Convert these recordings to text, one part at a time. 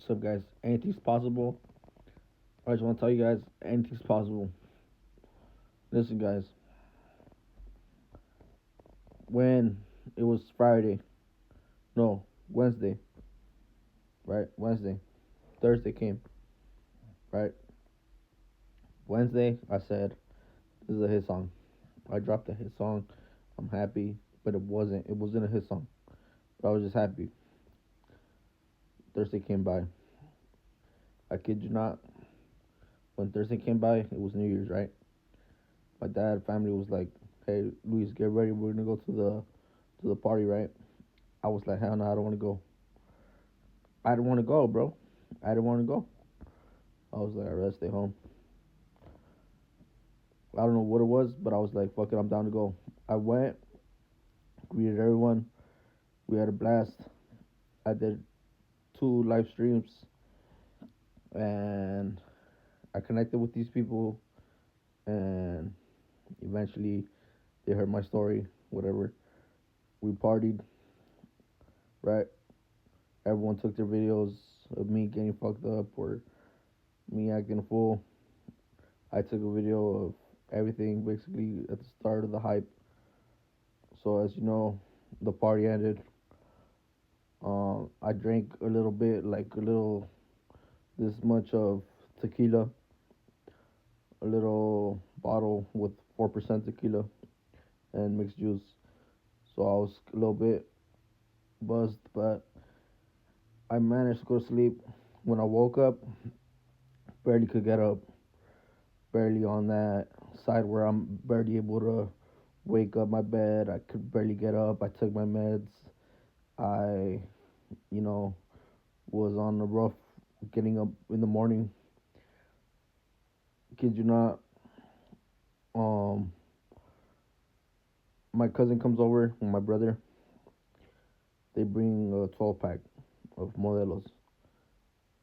So, guys, anything's possible. I just want to tell you guys, anything's possible. Listen, guys, when it was Friday, no, Wednesday, right? Wednesday, Thursday came, right? Wednesday, I said, this is a hit song. I dropped a hit song. I'm happy, but it wasn't. It wasn't a hit song. But I was just happy. Thursday came by. I kid you not. When Thursday came by, it was New Year's, right? My dad, family was like, "Hey, Luis, get ready. We're gonna go to the party, right?" I was like, "Hell no, I don't want to go. I didn't want to go, bro. I didn't want to go." I was like, "I'd rather stay home." I don't know what it was, but I was like, "Fuck it, I'm down to go." I went, greeted everyone. We had a blast. I did two live streams, and I connected with these people, and eventually they heard my story. Whatever. We partied, right? Everyone took their videos of me getting fucked up or me acting a fool. I took a video of everything basically at the start of the hype. So as you know, the party ended. I drank a little bit, like a little this much of tequila, a little bottle with 4% tequila and mixed juice. So I was a little bit buzzed, but I managed to go to sleep. When I woke up, barely could get up, barely on that side where I'm barely able to wake up my bed. I could barely get up. I took my meds. I, you know, was on the rough getting up in the morning. Kid you not, um, my cousin comes over with my brother. They bring a 12 pack of Modelos.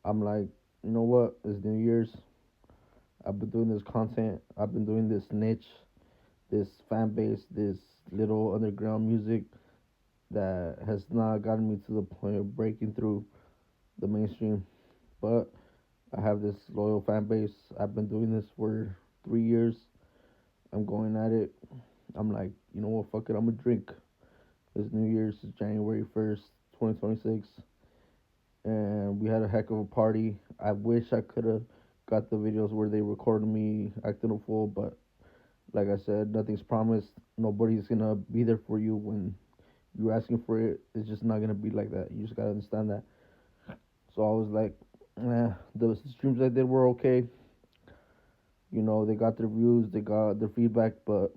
I'm like, you know what? It's New Year's. I've been doing this content. I've been doing this niche, this fan base, this little underground music that has not gotten me to the point of breaking through the mainstream. But I have this loyal fan base. I've been doing this for 3 years. I'm going at it. I'm like, you know what? Fuck it. I'm gonna drink. It's New Year's, it's January 1st, 2026, and we had a heck of a party. I wish I could have got the videos where they recorded me acting a fool, but like I said, nothing's promised. Nobody's gonna be there for you when you're asking for it. It's just not gonna be like that. You just gotta understand that. So I was like, the streams I did were okay. You know, they got their views, they got their feedback, but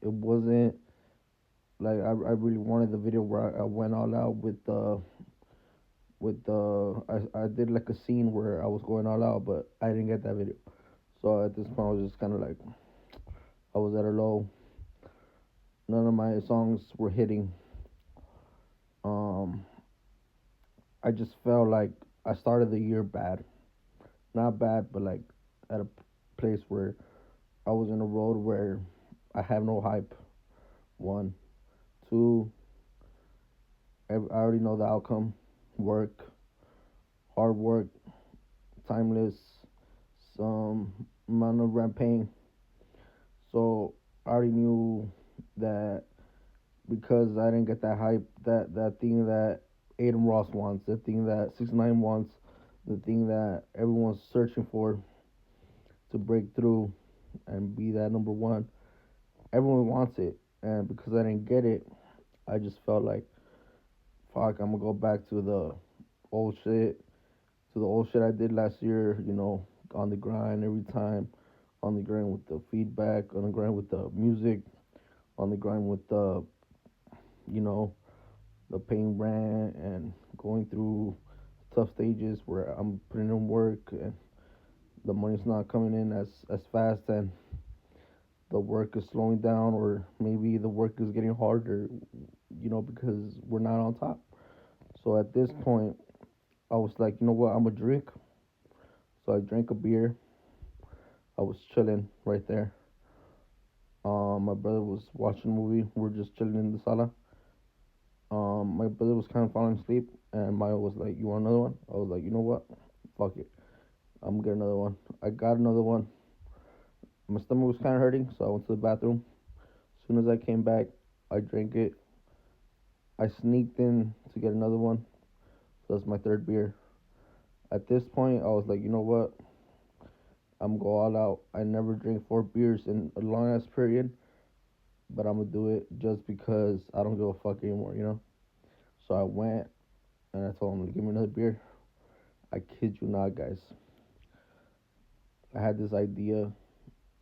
it wasn't like I really wanted the video where I went all out I did like a scene where I was going all out, but I didn't get that video. So at this point, I was just kind of like I was at a low. None of my songs were hitting. Um, I just felt like I started the year bad, not bad, but like at a place where I was in a road where I have no hype. One, two, I already know the outcome. Work, hard work, timeless, some amount of rent paying. So I already knew that because I didn't get that hype, that thing that Aiden Ross wants, the thing that 6ix9ine wants, the thing that everyone's searching for to break through and be that number one. Everyone wants it, and because I didn't get it, I just felt like, fuck, I'm gonna go back to the old shit, to the old shit I did last year. You know, on the grind every time, on the grind with the feedback, on the grind with the music, on the grind with the, you know, the paying rent and going through tough stages where I'm putting in work and the money's not coming in as fast and the work is slowing down or maybe the work is getting harder, you know, because we're not on top. So at this point, I was like, you know what, I'm gonna drink. So I drank a beer. I was chilling right there. My brother was watching a movie. We're just chilling in the sala. My brother was kind of falling asleep, and Maya was like, "You want another one?" I was like, "You know what? fuck it, I'm gonna get another one. I got another one. My stomach was kind of hurting, so I went to the bathroom. As soon as I came back, I drank it. I sneaked in to get another one. So that's my third beer. At this point, I was like, you know what? I'm go all out. I never drink 4 beers in a long ass period, but I'm gonna do it just because I don't give a fuck anymore. So I went and I told him, give me another beer. I kid you not, guys. I had this idea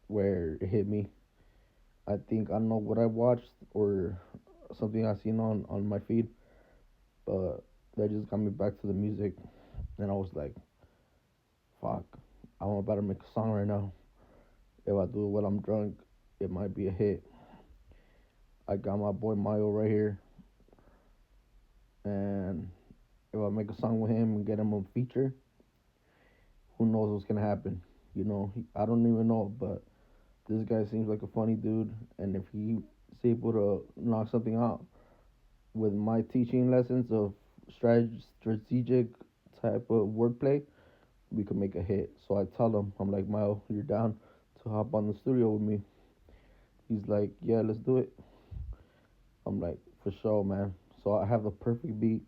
where it hit me. I think I don't know what I watched or something I seen on my feed, but that just got me back to the music, and I was like, fuck, I'm about to make a song right now. If I do it while I'm drunk, it might be a hit. I got my boy Mayo right here, and if I make a song with him and get him a feature, who knows what's gonna happen? I don't even know, but this guy seems like a funny dude, and if he's able to knock something out with my teaching lessons of strategic type of wordplay, we could make a hit. So I tell him, I'm like, Mile, you're down to hop on the studio with me? He's like, yeah, let's do it. I'm like, for sure, man. So I have the perfect beat,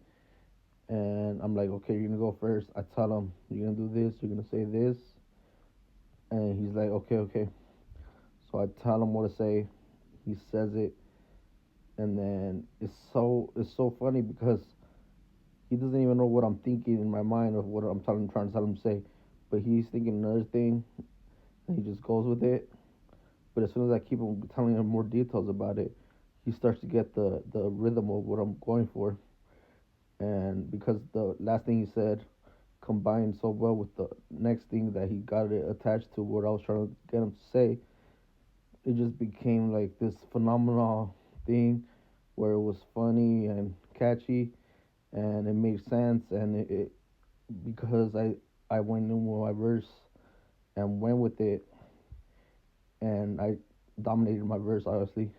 and I'm like, okay, you're gonna go first. I tell him, you're gonna do this, you're gonna say this, and he's like, okay, okay. So I tell him what to say. He says it, and then it's so funny because he doesn't even know what I'm thinking in my mind of what I'm trying to tell him to say, but he's thinking another thing, and he just goes with it. But as soon as I keep him telling him more details about it, he starts to get the rhythm of what I'm going for. And because the last thing he said combined so well with the next thing that he got it attached to what I was trying to get him to say, it just became like this phenomenal thing where it was funny and catchy and it made sense and it because I went in with my verse and went with it and I dominated my verse obviously.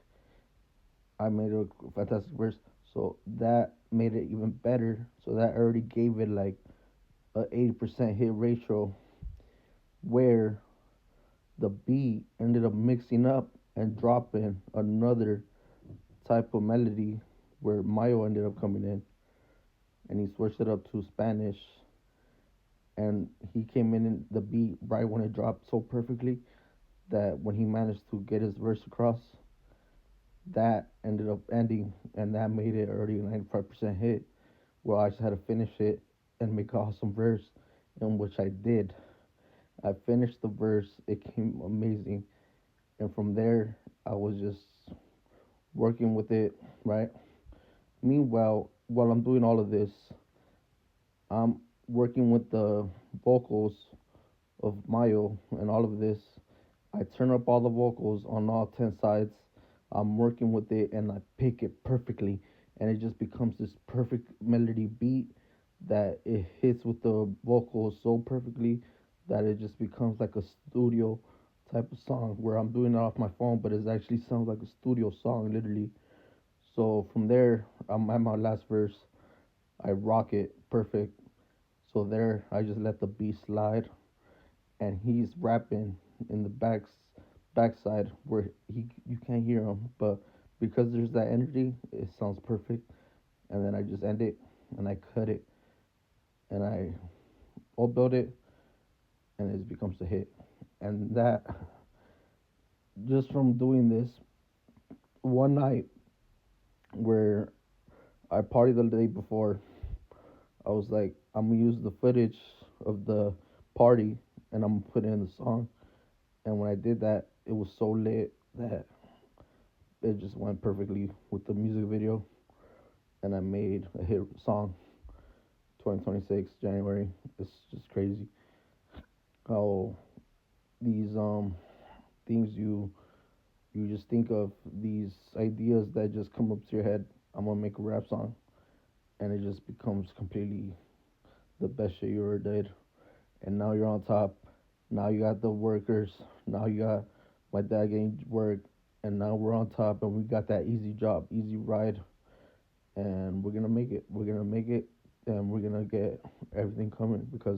I made a fantastic verse. So that made it even better. So that already gave it like a 80% hit ratio where the beat ended up mixing up and dropping another type of melody where Mayo ended up coming in and he switched it up to Spanish and he came in the beat right when it dropped so perfectly that when he managed to get his verse across, that ended up ending and that made it already a 95% hit. Well, I just had to finish it and make an awesome verse, in which I did. I finished the verse, it came amazing, and from there, I was just working with it, right? Meanwhile, while I'm doing all of this, I'm working with the vocals of Mayo and all of this. I turn up all the vocals on all 10 sides. I'm working with it and I pick it perfectly, and it just becomes this perfect melody beat that it hits with the vocals so perfectly that it just becomes like a studio type of song where I'm doing it off my phone, but it actually sounds like a studio song, literally. So from there, I'm at my last verse. I rock it perfect. So there, I just let the beat slide, and he's rapping in the backside where he you can't hear him, but because there's that energy, it sounds perfect. And then I just end it, and I cut it, and I upload it, and it becomes a hit. And that just from doing this one night where I partied the day before, I was like, I'm gonna use the footage of the party and I'm gonna put it in the song. And when I did that, it was so lit that it just went perfectly with the music video. And I made a hit song 2026 January. It's just crazy how these things you just think of, these ideas that just come up to your head. I'm gonna make a rap song, and it just becomes completely the best shit you ever did. And now you're on top. Now you got the workers. Now you got my dad getting work, and now we're on top, and we got that easy job, easy ride, and we're gonna make it. We're gonna make it, and we're gonna get everything coming because